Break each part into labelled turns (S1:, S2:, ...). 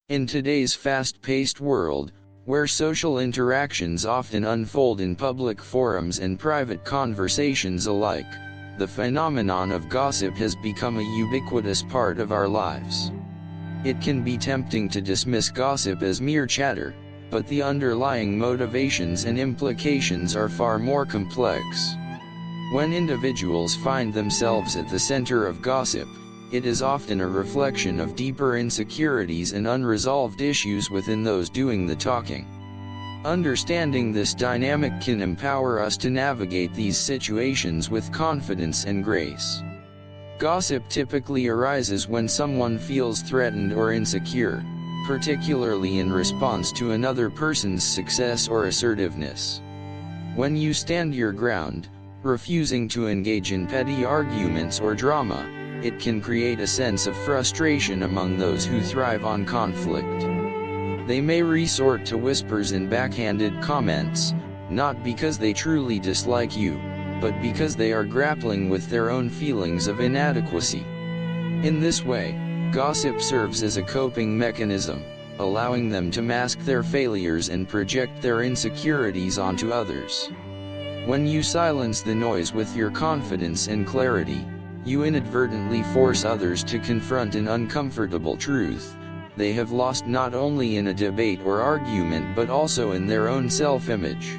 S1: In today's fast-paced world, where social interactions often unfold in public forums and private conversations alike, the phenomenon of gossip has become a ubiquitous part of our lives. It can be tempting to dismiss gossip as mere chatter, but the underlying motivations and implications are far more complex. When individuals find themselves at the center of gossip, it is often a reflection of deeper insecurities and unresolved issues within those doing the talking. Understanding this dynamic can empower us to navigate these situations with confidence and grace. Gossip typically arises when someone feels threatened or insecure, particularly in response to another person's success or assertiveness. When you stand your ground, refusing to engage in petty arguments or drama, it can create a sense of frustration among those who thrive on conflict. They may resort to whispers and backhanded comments, not because they truly dislike you, but because they are grappling with their own feelings of inadequacy. In this way, gossip serves as a coping mechanism, allowing them to mask their failures and project their insecurities onto others. When you silence the noise with your confidence and clarity, you inadvertently force others to confront an uncomfortable truth. They have lost not only in a debate or argument but also in their own self-image.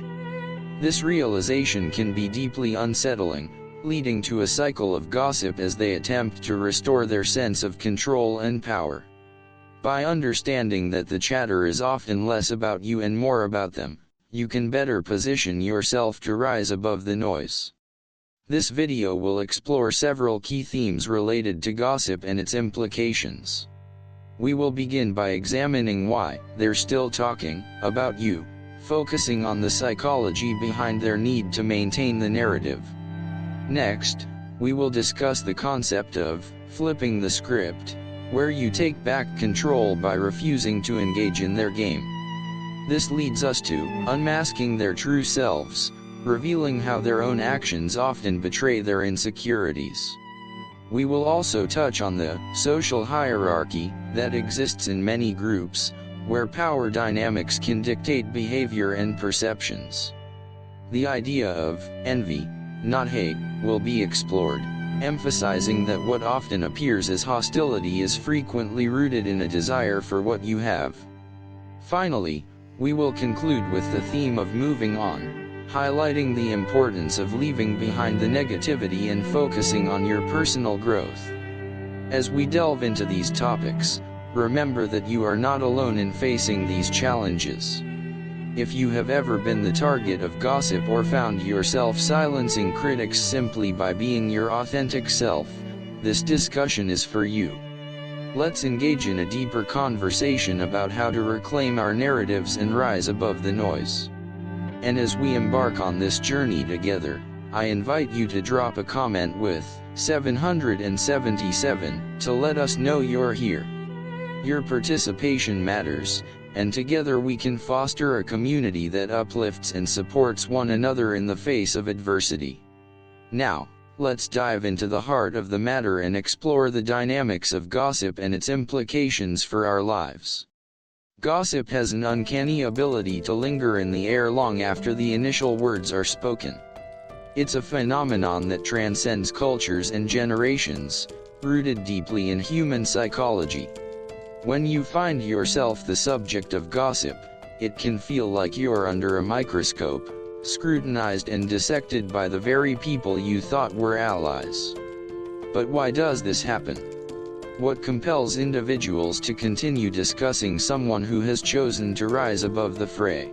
S1: This realization can be deeply unsettling, leading to a cycle of gossip as they attempt to restore their sense of control and power. By understanding that the chatter is often less about you and more about them, you can better position yourself to rise above the noise. This video will explore several key themes related to gossip and its implications. We will begin by examining why they're still talking about you, focusing on the psychology behind their need to maintain the narrative. Next, we will discuss the concept of flipping the script, where you take back control by refusing to engage in their game. This leads us to unmasking their true selves, revealing how their own actions often betray their insecurities. We will also touch on the social hierarchy that exists in many groups, where power dynamics can dictate behavior and perceptions. The idea of envy, not hate, will be explored, emphasizing that what often appears as hostility is frequently rooted in a desire for what you have. Finally, we will conclude with the theme of moving on, highlighting the importance of leaving behind the negativity and focusing on your personal growth. As we delve into these topics, remember that you are not alone in facing these challenges. If you have ever been the target of gossip or found yourself silencing critics simply by being your authentic self, this discussion is for you. Let's engage in a deeper conversation about how to reclaim our narratives and rise above the noise. And as we embark on this journey together, I invite you to drop a comment with 777 to let us know you're here. Your participation matters, and together we can foster a community that uplifts and supports one another in the face of adversity. Now, let's dive into the heart of the matter and explore the dynamics of gossip and its implications for our lives. Gossip has an uncanny ability to linger in the air long after the initial words are spoken. It's a phenomenon that transcends cultures and generations, rooted deeply in human psychology. When you find yourself the subject of gossip, it can feel like you're under a microscope, scrutinized and dissected by the very people you thought were allies. But why does this happen? What compels individuals to continue discussing someone who has chosen to rise above the fray?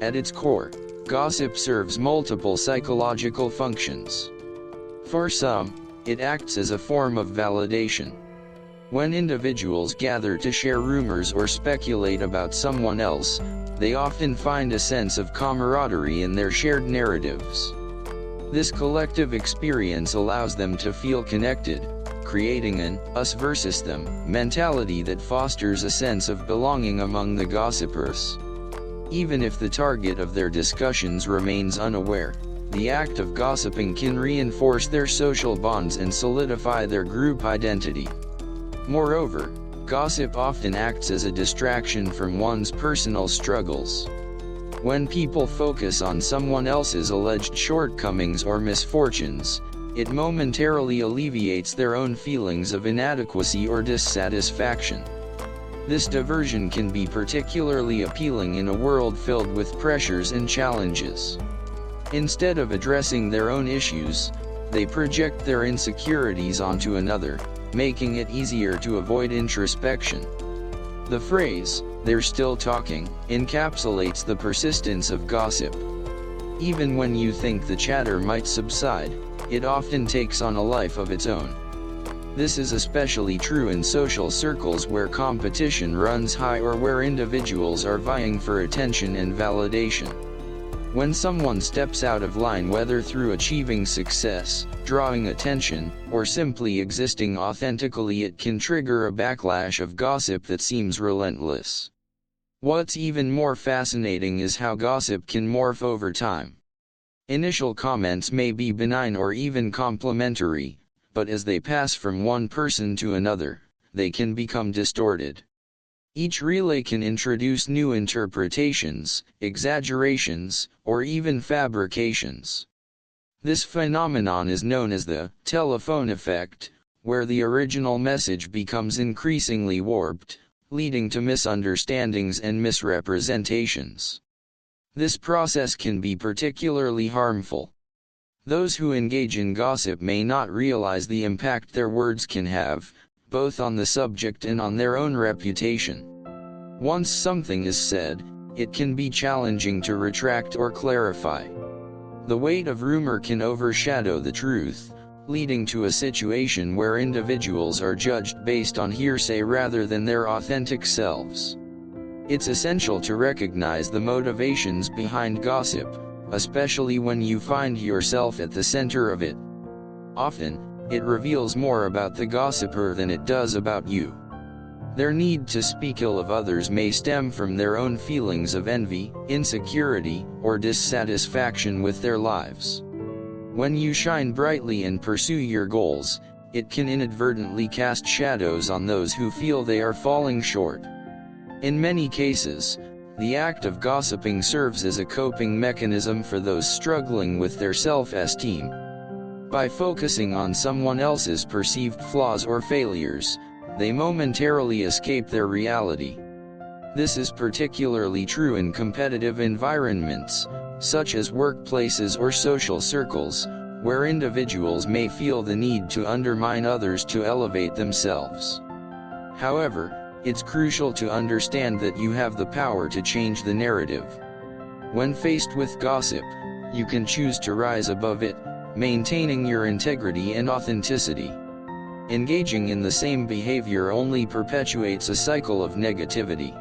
S1: At its core, gossip serves multiple psychological functions. For some, it acts as a form of validation. When individuals gather to share rumors or speculate about someone else, they often find a sense of camaraderie in their shared narratives. This collective experience allows them to feel connected, creating an us versus them mentality that fosters a sense of belonging among the gossipers. Even if the target of their discussions remains unaware, the act of gossiping can reinforce their social bonds and solidify their group identity. Moreover, Gossip often acts as a distraction from one's personal struggles. When people focus on someone else's alleged shortcomings or misfortunes, it momentarily alleviates their own feelings of inadequacy or dissatisfaction. This diversion can be particularly appealing in a world filled with pressures and challenges. Instead of addressing their own issues, they project their insecurities onto another, making it easier to avoid introspection. The phrase, "they're still talking," encapsulates the persistence of gossip. Even when you think the chatter might subside, it often takes on a life of its own. This is especially true in social circles where competition runs high or where individuals are vying for attention and validation. When someone steps out of line, whether through achieving success, drawing attention, or simply existing authentically, it can trigger a backlash of gossip that seems relentless. What's even more fascinating is how gossip can morph over time. Initial comments may be benign or even complimentary, but as they pass from one person to another, they can become distorted. Each relay can introduce new interpretations, exaggerations, or even fabrications. This phenomenon is known as the telephone effect, where the original message becomes increasingly warped, leading to misunderstandings and misrepresentations. This process can be particularly harmful. Those who engage in gossip may not realize the impact their words can have, both on the subject and on their own reputation. Once something is said, it can be challenging to retract or clarify. The weight of rumor can overshadow the truth, leading to a situation where individuals are judged based on hearsay rather than their authentic selves. It's essential to recognize the motivations behind gossip, especially when you find yourself at the center of it. Often, it reveals more about the gossiper than it does about you. Their need to speak ill of others may stem from their own feelings of envy, insecurity, or dissatisfaction with their lives. When you shine brightly and pursue your goals, it can inadvertently cast shadows on those who feel they are falling short. In many cases, the act of gossiping serves as a coping mechanism for those struggling with their self-esteem. By focusing on someone else's perceived flaws or failures, they momentarily escape their reality. This is particularly true in competitive environments, such as workplaces or social circles, where individuals may feel the need to undermine others to elevate themselves. However, it's crucial to understand that you have the power to change the narrative. When faced with gossip, you can choose to rise above it, maintaining your integrity and authenticity. Engaging in the same behavior only perpetuates a cycle of negativity.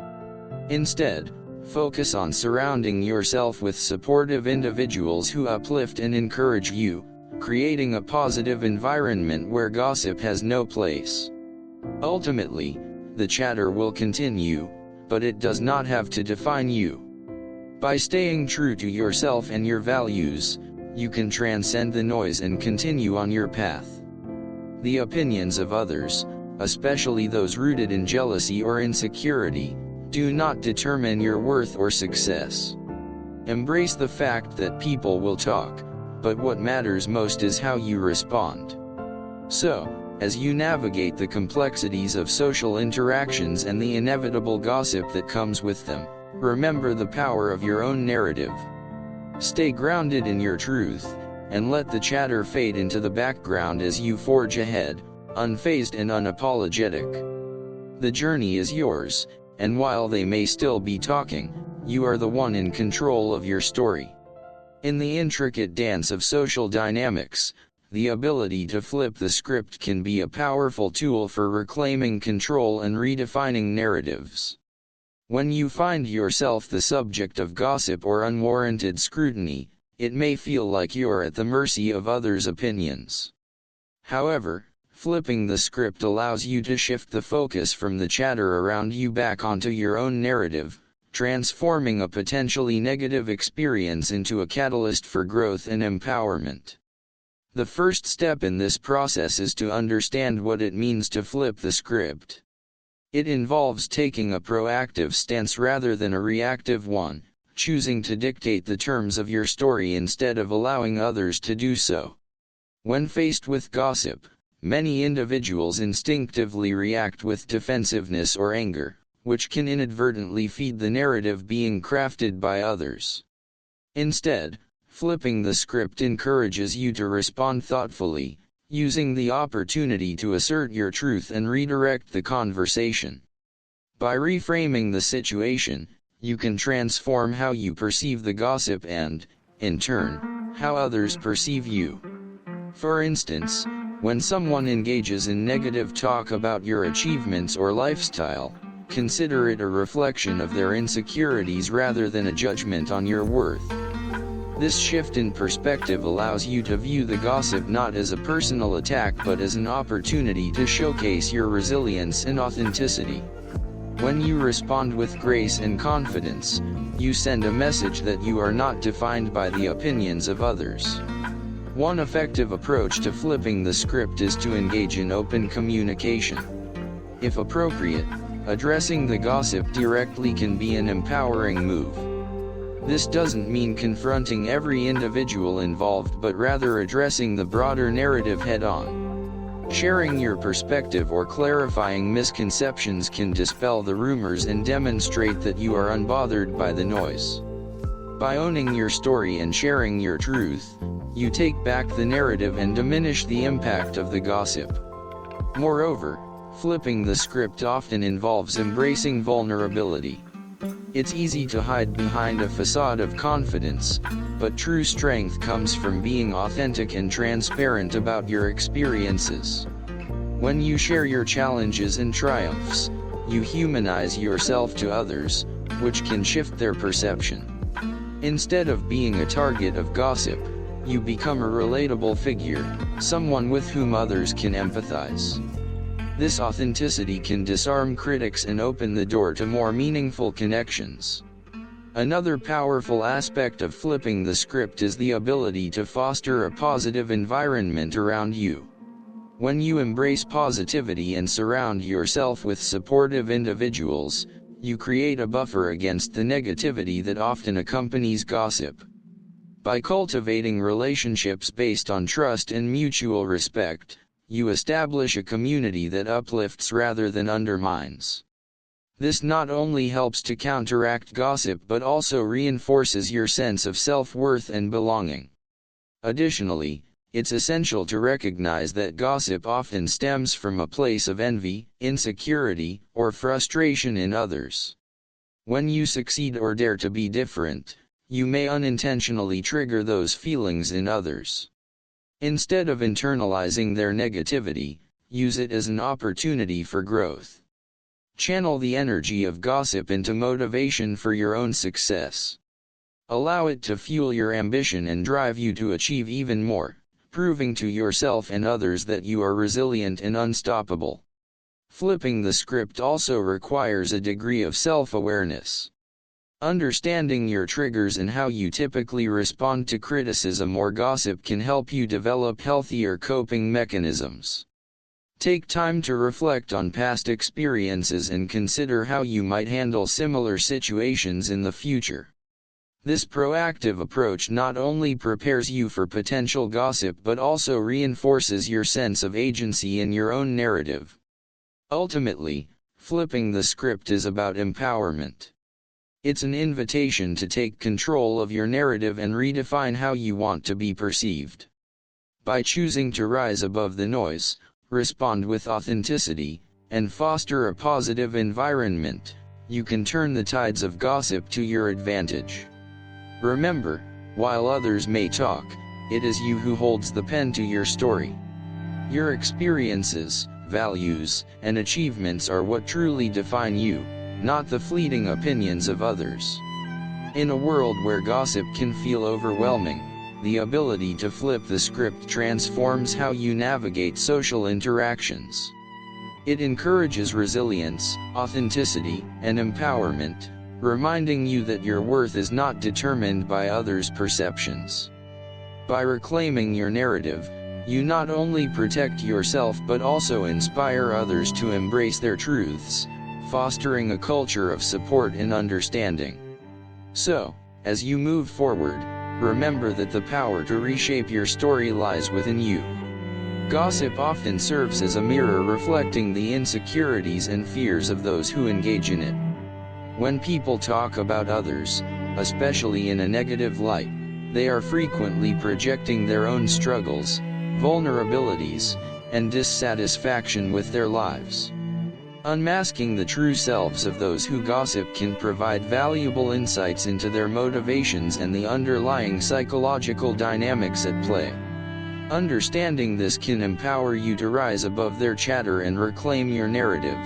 S1: Instead, focus on surrounding yourself with supportive individuals who uplift and encourage you, creating a positive environment where gossip has no place. Ultimately, the chatter will continue, but it does not have to define you. By staying true to yourself and your values, you can transcend the noise and continue on your path. The opinions of others, especially those rooted in jealousy or insecurity, do not determine your worth or success. Embrace the fact that people will talk, but what matters most is how you respond. So, as you navigate the complexities of social interactions and the inevitable gossip that comes with them, remember the power of your own narrative. Stay grounded in your truth, and let the chatter fade into the background as you forge ahead, unfazed and unapologetic. The journey is yours, and while they may still be talking, you are the one in control of your story. In the intricate dance of social dynamics, the ability to flip the script can be a powerful tool for reclaiming control and redefining narratives. When you find yourself the subject of gossip or unwarranted scrutiny, it may feel like you're at the mercy of others' opinions. However, flipping the script allows you to shift the focus from the chatter around you back onto your own narrative, transforming a potentially negative experience into a catalyst for growth and empowerment. The first step in this process is to understand what it means to flip the script. It involves taking a proactive stance rather than a reactive one, choosing to dictate the terms of your story instead of allowing others to do so. When faced with gossip, many individuals instinctively react with defensiveness or anger, which can inadvertently feed the narrative being crafted by others. Instead, flipping the script encourages you to respond thoughtfully, using the opportunity to assert your truth and redirect the conversation. By reframing the situation, you can transform how you perceive the gossip and, in turn, how others perceive you. For instance, when someone engages in negative talk about your achievements or lifestyle, consider it a reflection of their insecurities rather than a judgment on your worth. This shift in perspective allows you to view the gossip not as a personal attack but as an opportunity to showcase your resilience and authenticity. When you respond with grace and confidence, you send a message that you are not defined by the opinions of others. One effective approach to flipping the script is to engage in open communication. If appropriate, addressing the gossip directly can be an empowering move. This doesn't mean confronting every individual involved but rather addressing the broader narrative head-on. Sharing your perspective or clarifying misconceptions can dispel the rumors and demonstrate that you are unbothered by the noise. By owning your story and sharing your truth, you take back the narrative and diminish the impact of the gossip. Moreover, flipping the script often involves embracing vulnerability. It's easy to hide behind a facade of confidence, but true strength comes from being authentic and transparent about your experiences. When you share your challenges and triumphs, you humanize yourself to others, which can shift their perception. Instead of being a target of gossip, you become a relatable figure, someone with whom others can empathize. This authenticity can disarm critics and open the door to more meaningful connections. Another powerful aspect of flipping the script is the ability to foster a positive environment around you. When you embrace positivity and surround yourself with supportive individuals, you create a buffer against the negativity that often accompanies gossip. By cultivating relationships based on trust and mutual respect, you establish a community that uplifts rather than undermines. This not only helps to counteract gossip but also reinforces your sense of self-worth and belonging. Additionally, it's essential to recognize that gossip often stems from a place of envy, insecurity, or frustration in others. When you succeed or dare to be different, you may unintentionally trigger those feelings in others. Instead of internalizing their negativity, use it as an opportunity for growth. Channel the energy of gossip into motivation for your own success. Allow it to fuel your ambition and drive you to achieve even more, proving to yourself and others that you are resilient and unstoppable. Flipping the script also requires a degree of self-awareness. Understanding your triggers and how you typically respond to criticism or gossip can help you develop healthier coping mechanisms. Take time to reflect on past experiences and consider how you might handle similar situations in the future. This proactive approach not only prepares you for potential gossip but also reinforces your sense of agency in your own narrative. Ultimately, flipping the script is about empowerment. It's an invitation to take control of your narrative and redefine how you want to be perceived. By choosing to rise above the noise, respond with authenticity, and foster a positive environment, you can turn the tides of gossip to your advantage. Remember, while others may talk, it is you who holds the pen to your story. Your experiences, values, and achievements are what truly define you, not the fleeting opinions of others. In a world where gossip can feel overwhelming, the ability to flip the script transforms how you navigate social interactions. It encourages resilience, authenticity, and empowerment, reminding you that your worth is not determined by others' perceptions. By reclaiming your narrative, you not only protect yourself but also inspire others to embrace their truths, fostering a culture of support and understanding. So, as you move forward, remember that the power to reshape your story lies within you. Gossip often serves as a mirror reflecting the insecurities and fears of those who engage in it. When people talk about others, especially in a negative light, they are frequently projecting their own struggles, vulnerabilities, and dissatisfaction with their lives. Unmasking the true selves of those who gossip can provide valuable insights into their motivations and the underlying psychological dynamics at play. Understanding this can empower you to rise above their chatter and reclaim your narrative.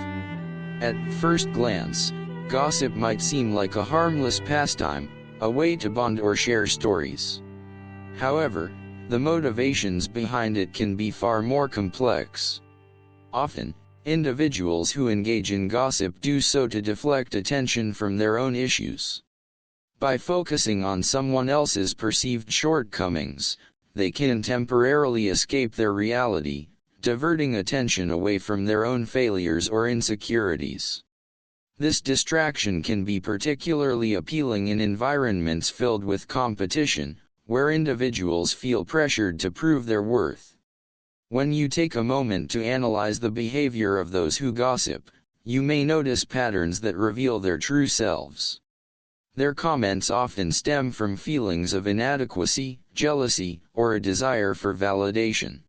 S1: At first glance, gossip might seem like a harmless pastime, a way to bond or share stories. However, the motivations behind it can be far more complex. Often, individuals who engage in gossip do so to deflect attention from their own issues. By focusing on someone else's perceived shortcomings, they can temporarily escape their reality, diverting attention away from their own failures or insecurities. This distraction can be particularly appealing in environments filled with competition, where individuals feel pressured to prove their worth. When you take a moment to analyze the behavior of those who gossip, you may notice patterns that reveal their true selves. Their comments often stem from feelings of inadequacy, jealousy, or a desire for validation.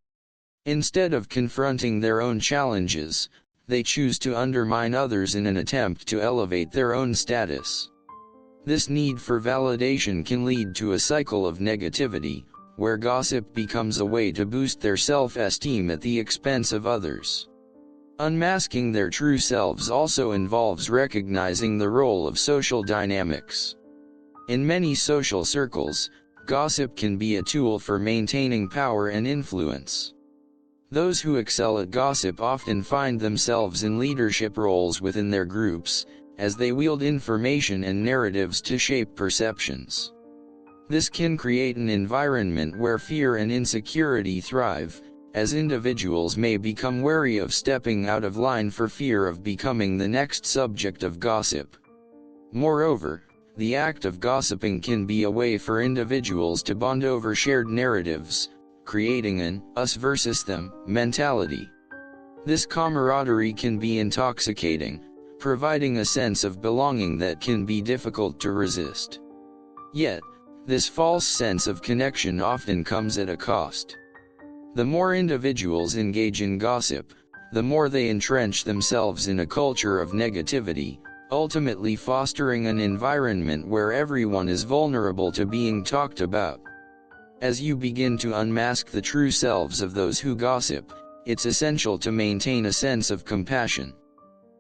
S1: Instead of confronting their own challenges, they choose to undermine others in an attempt to elevate their own status. This need for validation can lead to a cycle of negativity, where gossip becomes a way to boost their self-esteem at the expense of others. Unmasking their true selves also involves recognizing the role of social dynamics. In many social circles, gossip can be a tool for maintaining power and influence. Those who excel at gossip often find themselves in leadership roles within their groups, as they wield information and narratives to shape perceptions. This can create an environment where fear and insecurity thrive, as individuals may become wary of stepping out of line for fear of becoming the next subject of gossip. Moreover, the act of gossiping can be a way for individuals to bond over shared narratives, creating an us versus them mentality. This camaraderie can be intoxicating, providing a sense of belonging that can be difficult to resist. Yet, this false sense of connection often comes at a cost. The more individuals engage in gossip, the more they entrench themselves in a culture of negativity, ultimately fostering an environment where everyone is vulnerable to being talked about. As you begin to unmask the true selves of those who gossip, it's essential to maintain a sense of compassion.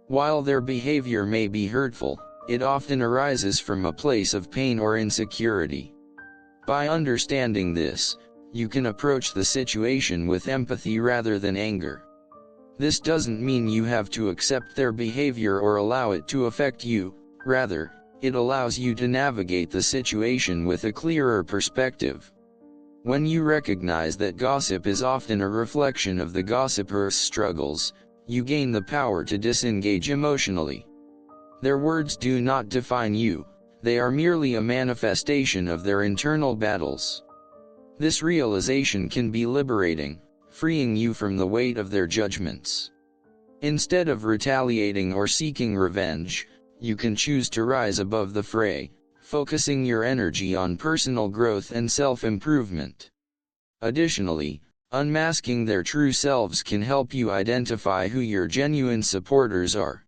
S1: While their behavior may be hurtful, it often arises from a place of pain or insecurity. By understanding this, you can approach the situation with empathy rather than anger. This doesn't mean you have to accept their behavior or allow it to affect you, rather, it allows you to navigate the situation with a clearer perspective. When you recognize that gossip is often a reflection of the gossiper's struggles, you gain the power to disengage emotionally. Their words do not define you, they are merely a manifestation of their internal battles. This realization can be liberating, freeing you from the weight of their judgments. Instead of retaliating or seeking revenge, you can choose to rise above the fray, focusing your energy on personal growth and self-improvement. Additionally, unmasking their true selves can help you identify who your genuine supporters are.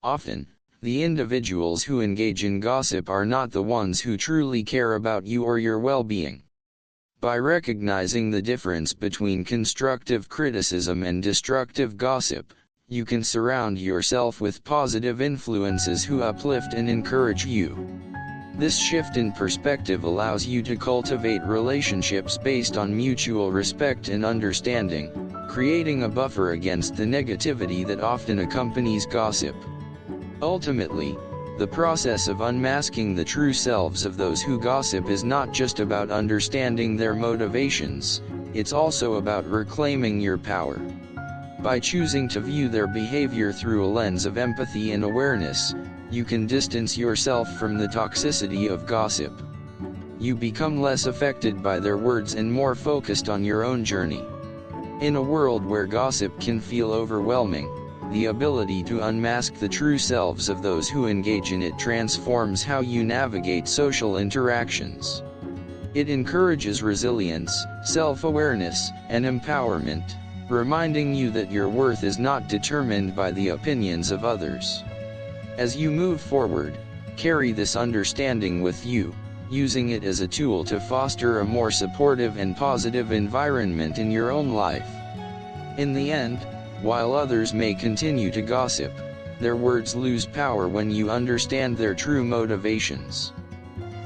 S1: Often, the individuals who engage in gossip are not the ones who truly care about you or your well-being. By recognizing the difference between constructive criticism and destructive gossip, you can surround yourself with positive influences who uplift and encourage you. This shift in perspective allows you to cultivate relationships based on mutual respect and understanding, creating a buffer against the negativity that often accompanies gossip. Ultimately, the process of unmasking the true selves of those who gossip is not just about understanding their motivations, it's also about reclaiming your power. By choosing to view their behavior through a lens of empathy and awareness, you can distance yourself from the toxicity of gossip. You become less affected by their words and more focused on your own journey. In a world where gossip can feel overwhelming, the ability to unmask the true selves of those who engage in it transforms how you navigate social interactions. It encourages resilience, self-awareness, and empowerment, reminding you that your worth is not determined by the opinions of others. As you move forward, carry this understanding with you, using it as a tool to foster a more supportive and positive environment in your own life. In the end, while others may continue to gossip, their words lose power when you understand their true motivations.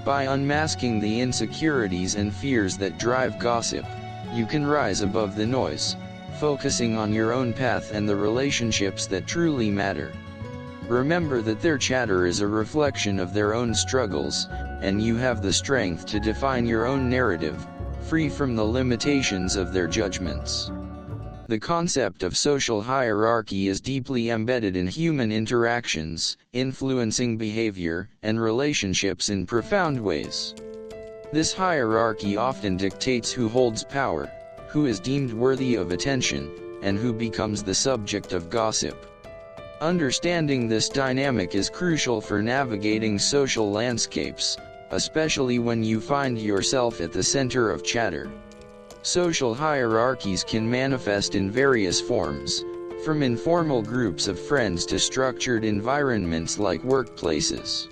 S1: By unmasking the insecurities and fears that drive gossip, you can rise above the noise, focusing on your own path and the relationships that truly matter. Remember that their chatter is a reflection of their own struggles, and you have the strength to define your own narrative, free from the limitations of their judgments. The concept of social hierarchy is deeply embedded in human interactions, influencing behavior and relationships in profound ways. This hierarchy often dictates who holds power, who is deemed worthy of attention, and who becomes the subject of gossip. Understanding this dynamic is crucial for navigating social landscapes, especially when you find yourself at the center of chatter. Social hierarchies can manifest in various forms, from informal groups of friends to structured environments like workplaces.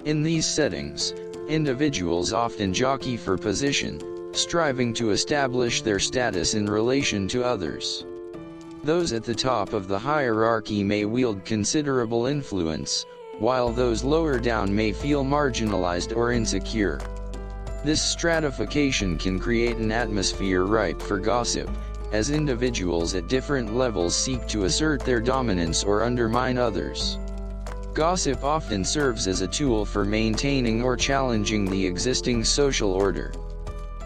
S1: In these settings, individuals often jockey for position, striving to establish their status in relation to others. Those at the top of the hierarchy may wield considerable influence, while those lower down may feel marginalized or insecure. This stratification can create an atmosphere ripe for gossip, as individuals at different levels seek to assert their dominance or undermine others. Gossip often serves as a tool for maintaining or challenging the existing social order.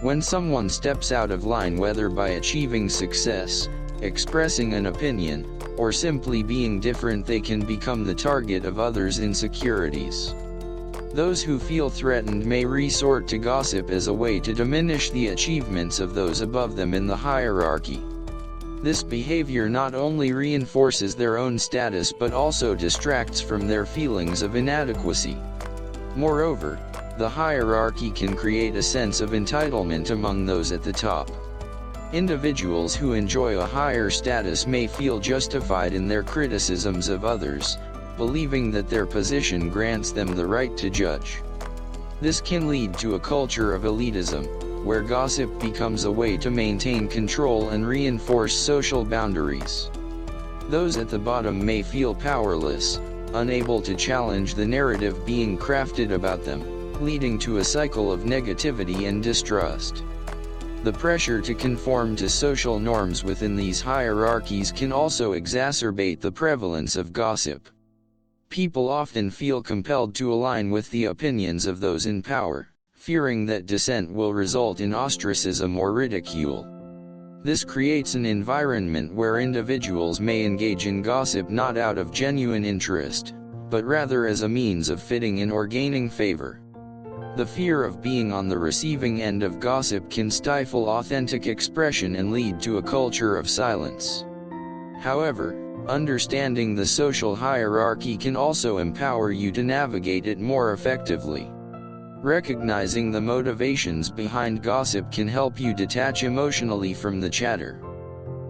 S1: When someone steps out of line, whether by achieving success, expressing an opinion, or simply being different, they can become the target of others' insecurities. Those who feel threatened may resort to gossip as a way to diminish the achievements of those above them in the hierarchy. This behavior not only reinforces their own status but also distracts from their feelings of inadequacy. Moreover, the hierarchy can create a sense of entitlement among those at the top. Individuals who enjoy a higher status may feel justified in their criticisms of others, believing that their position grants them the right to judge. This can lead to a culture of elitism, where gossip becomes a way to maintain control and reinforce social boundaries. Those at the bottom may feel powerless, unable to challenge the narrative being crafted about them, leading to a cycle of negativity and distrust. The pressure to conform to social norms within these hierarchies can also exacerbate the prevalence of gossip. People often feel compelled to align with the opinions of those in power, fearing that dissent will result in ostracism or ridicule. This creates an environment where individuals may engage in gossip not out of genuine interest, but rather as a means of fitting in or gaining favor. The fear of being on the receiving end of gossip can stifle authentic expression and lead to a culture of silence. However, understanding the social hierarchy can also empower you to navigate it more effectively. Recognizing the motivations behind gossip can help you detach emotionally from the chatter.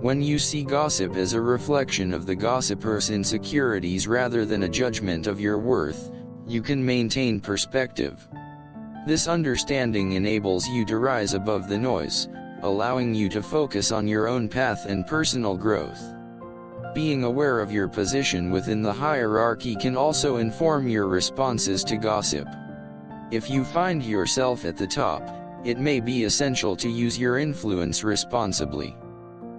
S1: When you see gossip as a reflection of the gossiper's insecurities rather than a judgment of your worth, you can maintain perspective. This understanding enables you to rise above the noise, allowing you to focus on your own path and personal growth. Being aware of your position within the hierarchy can also inform your responses to gossip. If you find yourself at the top, it may be essential to use your influence responsibly.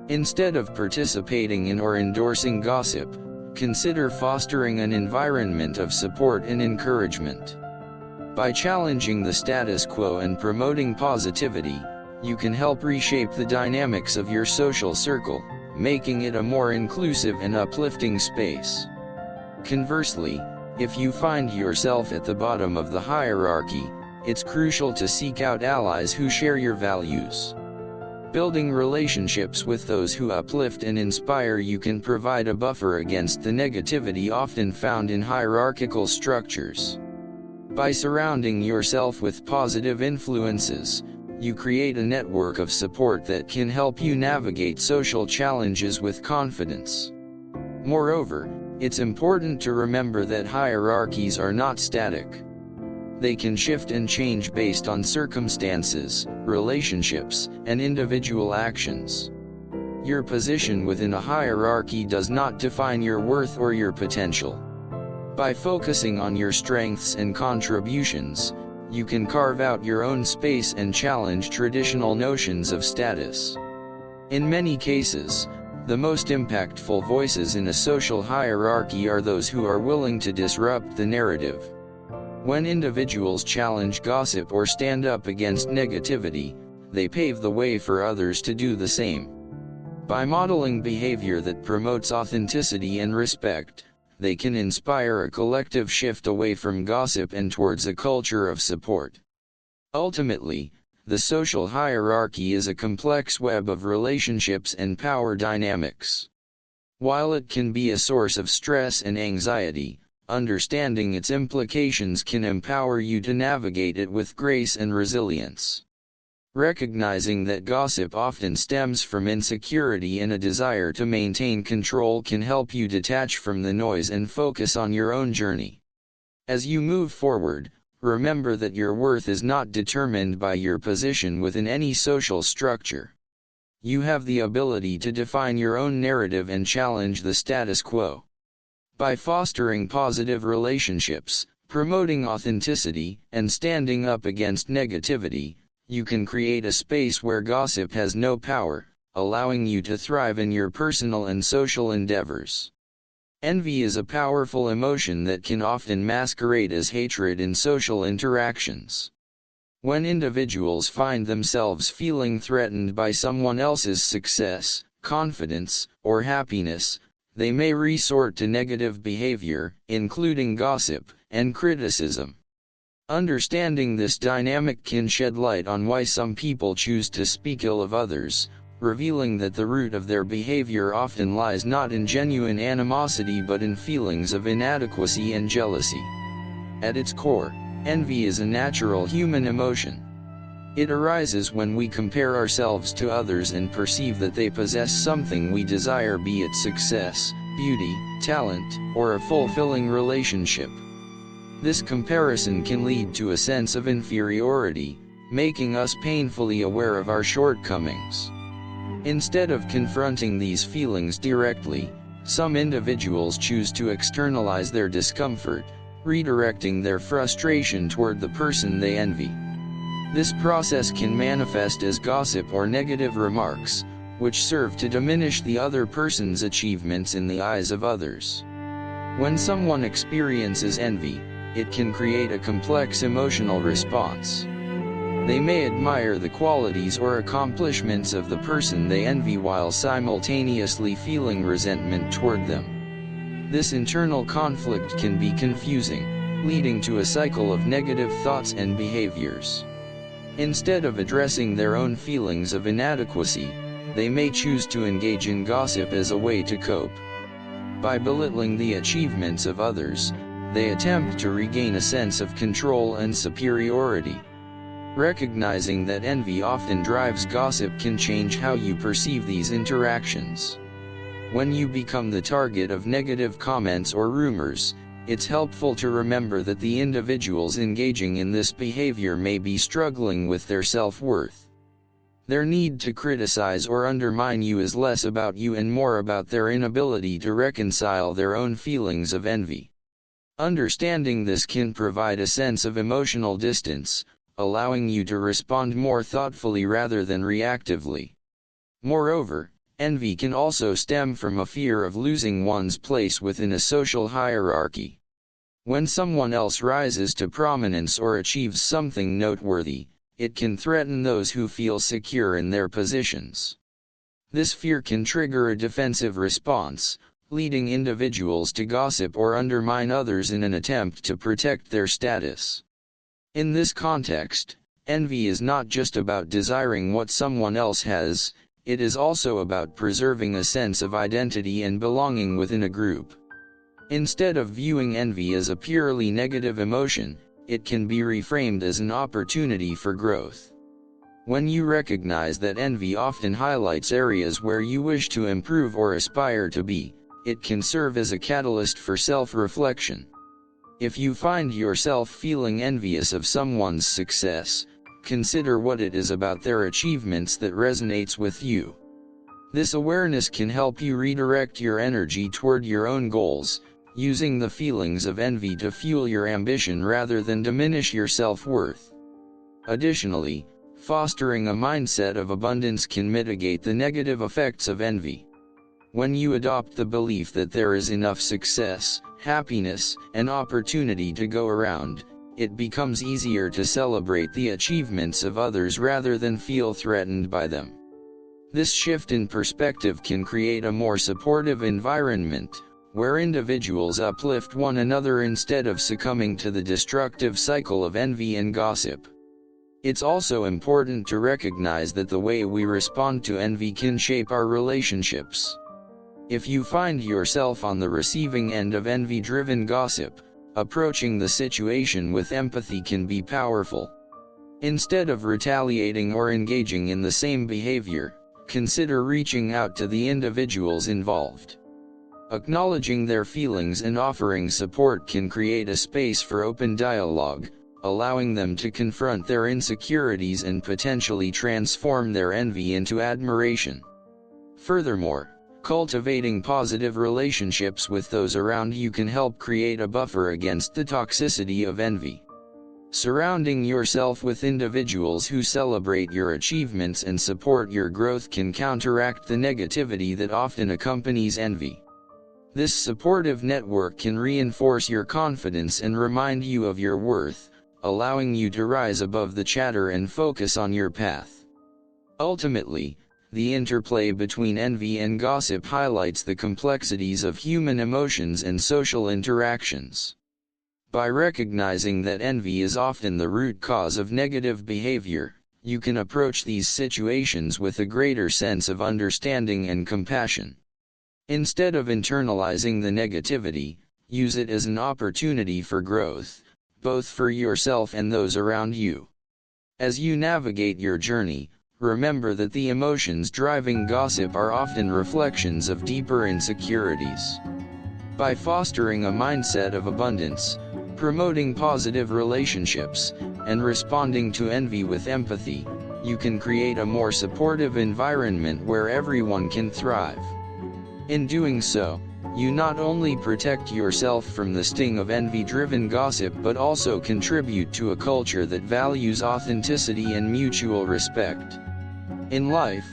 S1: Instead of participating in or endorsing gossip, consider fostering an environment of support and encouragement. By challenging the status quo and promoting positivity, you can help reshape the dynamics of your social circle, making it a more inclusive and uplifting space. Conversely, if you find yourself at the bottom of the hierarchy, it's crucial to seek out allies who share your values. Building relationships with those who uplift and inspire you can provide a buffer against the negativity often found in hierarchical structures. By surrounding yourself with positive influences, you create a network of support that can help you navigate social challenges with confidence. Moreover, it's important to remember that hierarchies are not static. They can shift and change based on circumstances, relationships, and individual actions. Your position within a hierarchy does not define your worth or your potential. By focusing on your strengths and contributions, you can carve out your own space and challenge traditional notions of status. In many cases, the most impactful voices in a social hierarchy are those who are willing to disrupt the narrative. When individuals challenge gossip or stand up against negativity, they pave the way for others to do the same. By modeling behavior that promotes authenticity and respect, they can inspire a collective shift away from gossip and towards a culture of support. Ultimately, the social hierarchy is a complex web of relationships and power dynamics. While it can be a source of stress and anxiety, understanding its implications can empower you to navigate it with grace and resilience. Recognizing that gossip often stems from insecurity and a desire to maintain control can help you detach from the noise and focus on your own journey. As you move forward, remember that your worth is not determined by your position within any social structure. You have the ability to define your own narrative and challenge the status quo. By fostering positive relationships, promoting authenticity, and standing up against negativity, you can create a space where gossip has no power, allowing you to thrive in your personal and social endeavors. Envy is a powerful emotion that can often masquerade as hatred in social interactions. When individuals find themselves feeling threatened by someone else's success, confidence, or happiness, they may resort to negative behavior, including gossip and criticism. Understanding this dynamic can shed light on why some people choose to speak ill of others, revealing that the root of their behavior often lies not in genuine animosity but in feelings of inadequacy and jealousy. At its core, envy is a natural human emotion. It arises when we compare ourselves to others and perceive that they possess something we desire, be it success, beauty, talent, or a fulfilling relationship. This comparison can lead to a sense of inferiority, making us painfully aware of our shortcomings. Instead of confronting these feelings directly, some individuals choose to externalize their discomfort, redirecting their frustration toward the person they envy. This process can manifest as gossip or negative remarks, which serve to diminish the other person's achievements in the eyes of others. When someone experiences envy, it can create a complex emotional response. They may admire the qualities or accomplishments of the person they envy while simultaneously feeling resentment toward them. This internal conflict can be confusing, leading to a cycle of negative thoughts and behaviors. Instead of addressing their own feelings of inadequacy, they may choose to engage in gossip as a way to cope. By belittling the achievements of others, they attempt to regain a sense of control and superiority. Recognizing that envy often drives gossip can change how you perceive these interactions. When you become the target of negative comments or rumors, it's helpful to remember that the individuals engaging in this behavior may be struggling with their self-worth. Their need to criticize or undermine you is less about you and more about their inability to reconcile their own feelings of envy. Understanding this can provide a sense of emotional distance, allowing you to respond more thoughtfully rather than reactively. Moreover, envy can also stem from a fear of losing one's place within a social hierarchy. When someone else rises to prominence or achieves something noteworthy, it can threaten those who feel secure in their positions. This fear can trigger a defensive response, leading individuals to gossip or undermine others in an attempt to protect their status. In this context, envy is not just about desiring what someone else has, it is also about preserving a sense of identity and belonging within a group. Instead of viewing envy as a purely negative emotion, it can be reframed as an opportunity for growth. When you recognize that envy often highlights areas where you wish to improve or aspire to be, it can serve as a catalyst for self-reflection. If you find yourself feeling envious of someone's success, consider what it is about their achievements that resonates with you. This awareness can help you redirect your energy toward your own goals, using the feelings of envy to fuel your ambition rather than diminish your self-worth. Additionally, fostering a mindset of abundance can mitigate the negative effects of envy. When you adopt the belief that there is enough success, happiness, and opportunity to go around, it becomes easier to celebrate the achievements of others rather than feel threatened by them. This shift in perspective can create a more supportive environment, where individuals uplift one another instead of succumbing to the destructive cycle of envy and gossip. It's also important to recognize that the way we respond to envy can shape our relationships. If you find yourself on the receiving end of envy-driven gossip, approaching the situation with empathy can be powerful. Instead of retaliating or engaging in the same behavior, consider reaching out to the individuals involved. Acknowledging their feelings and offering support can create a space for open dialogue, allowing them to confront their insecurities and potentially transform their envy into admiration. Furthermore, cultivating positive relationships with those around you can help create a buffer against the toxicity of envy. Surrounding yourself with individuals who celebrate your achievements and support your growth can counteract the negativity that often accompanies envy. This supportive network can reinforce your confidence and remind you of your worth, allowing you to rise above the chatter and focus on your path. Ultimately, the interplay between envy and gossip highlights the complexities of human emotions and social interactions. By recognizing that envy is often the root cause of negative behavior, you can approach these situations with a greater sense of understanding and compassion. Instead of internalizing the negativity, use it as an opportunity for growth, both for yourself and those around you. As you navigate your journey, remember that the emotions driving gossip are often reflections of deeper insecurities. By fostering a mindset of abundance, promoting positive relationships, and responding to envy with empathy, you can create a more supportive environment where everyone can thrive. In doing so, you not only protect yourself from the sting of envy-driven gossip but also contribute to a culture that values authenticity and mutual respect. In life,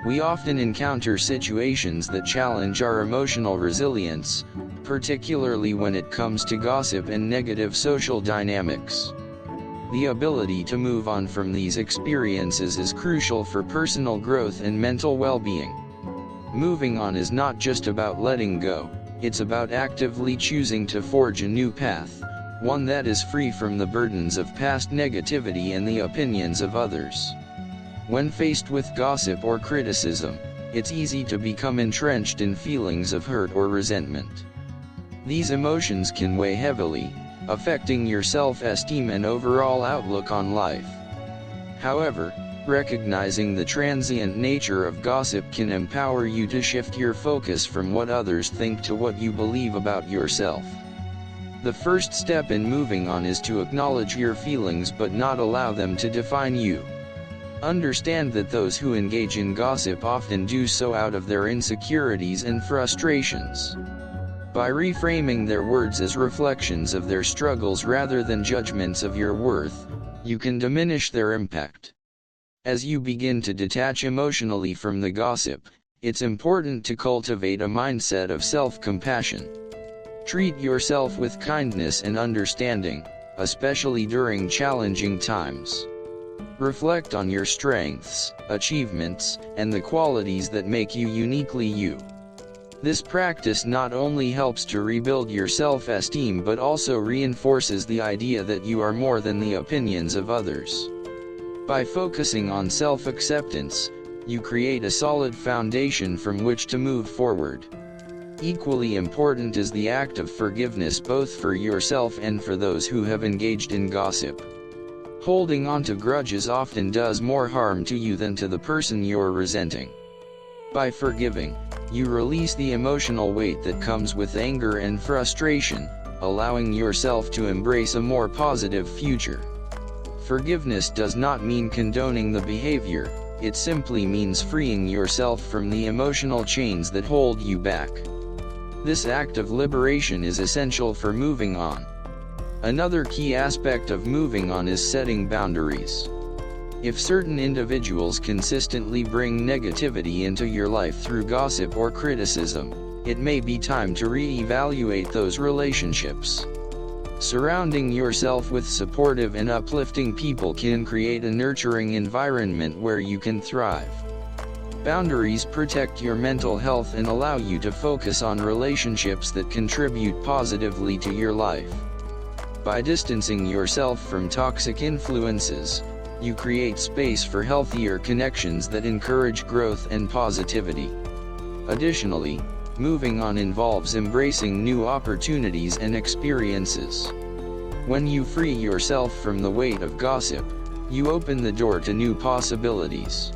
S1: we often encounter situations that challenge our emotional resilience, particularly when it comes to gossip and negative social dynamics. The ability to move on from these experiences is crucial for personal growth and mental well-being. Moving on is not just about letting go, it's about actively choosing to forge a new path, one that is free from the burdens of past negativity and the opinions of others. When faced with gossip or criticism, it's easy to become entrenched in feelings of hurt or resentment. These emotions can weigh heavily, affecting your self-esteem and overall outlook on life. However, recognizing the transient nature of gossip can empower you to shift your focus from what others think to what you believe about yourself. The first step in moving on is to acknowledge your feelings but not allow them to define you. Understand that those who engage in gossip often do so out of their insecurities and frustrations. By reframing their words as reflections of their struggles rather than judgments of your worth, you can diminish their impact. As you begin to detach emotionally from the gossip, it's important to cultivate a mindset of self-compassion. Treat yourself with kindness and understanding, especially during challenging times. Reflect on your strengths, achievements, and the qualities that make you uniquely you. This practice not only helps to rebuild your self-esteem but also reinforces the idea that you are more than the opinions of others. By focusing on self-acceptance, you create a solid foundation from which to move forward. Equally important is the act of forgiveness, both for yourself and for those who have engaged in gossip. Holding on to grudges often does more harm to you than to the person you're resenting. By forgiving, you release the emotional weight that comes with anger and frustration, allowing yourself to embrace a more positive future. Forgiveness does not mean condoning the behavior, it simply means freeing yourself from the emotional chains that hold you back. This act of liberation is essential for moving on. Another key aspect of moving on is setting boundaries. If certain individuals consistently bring negativity into your life through gossip or criticism, it may be time to re-evaluate those relationships. Surrounding yourself with supportive and uplifting people can create a nurturing environment where you can thrive. Boundaries protect your mental health and allow you to focus on relationships that contribute positively to your life. By distancing yourself from toxic influences, you create space for healthier connections that encourage growth and positivity. Additionally, moving on involves embracing new opportunities and experiences. When you free yourself from the weight of gossip, you open the door to new possibilities.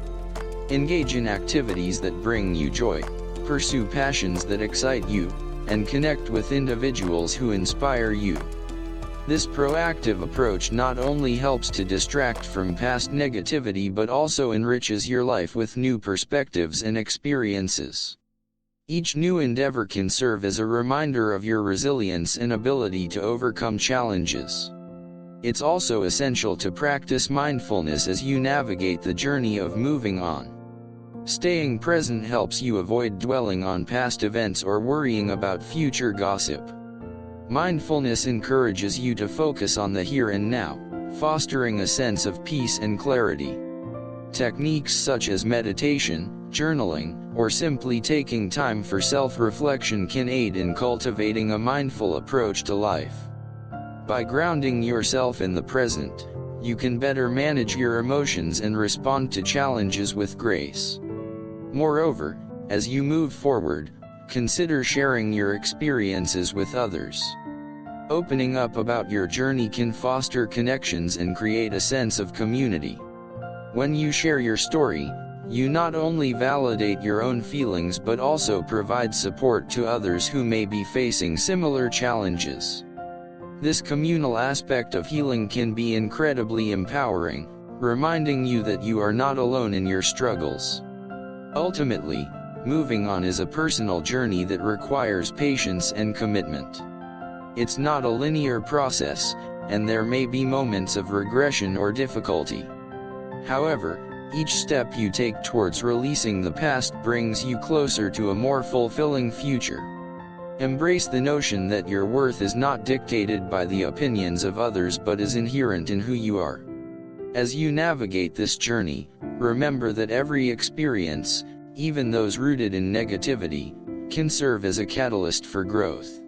S1: Engage in activities that bring you joy, pursue passions that excite you, and connect with individuals who inspire you. This proactive approach not only helps to distract from past negativity but also enriches your life with new perspectives and experiences. Each new endeavor can serve as a reminder of your resilience and ability to overcome challenges. It's also essential to practice mindfulness as you navigate the journey of moving on. Staying present helps you avoid dwelling on past events or worrying about future gossip. Mindfulness encourages you to focus on the here and now, fostering a sense of peace and clarity. Techniques such as meditation, journaling, or simply taking time for self-reflection can aid in cultivating a mindful approach to life. By grounding yourself in the present, you can better manage your emotions and respond to challenges with grace. Moreover, as you move forward, consider sharing your experiences with others. Opening up about your journey can foster connections and create a sense of community. When you share your story, you not only validate your own feelings but also provide support to others who may be facing similar challenges. This communal aspect of healing can be incredibly empowering, reminding you that you are not alone in your struggles. Ultimately, moving on is a personal journey that requires patience and commitment. It's not a linear process, and there may be moments of regression or difficulty. However, each step you take towards releasing the past brings you closer to a more fulfilling future. Embrace the notion that your worth is not dictated by the opinions of others but is inherent in who you are. As you navigate this journey, remember that every experience, even those rooted in negativity, can serve as a catalyst for growth.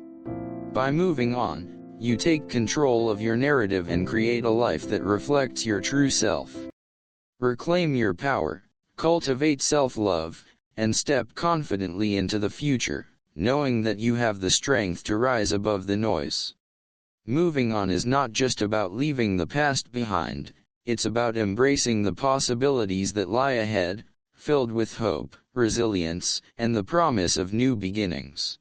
S1: By moving on, you take control of your narrative and create a life that reflects your true self. Reclaim your power, cultivate self-love, and step confidently into the future, knowing that you have the strength to rise above the noise. Moving on is not just about leaving the past behind, it's about embracing the possibilities that lie ahead, filled with hope, resilience, and the promise of new beginnings.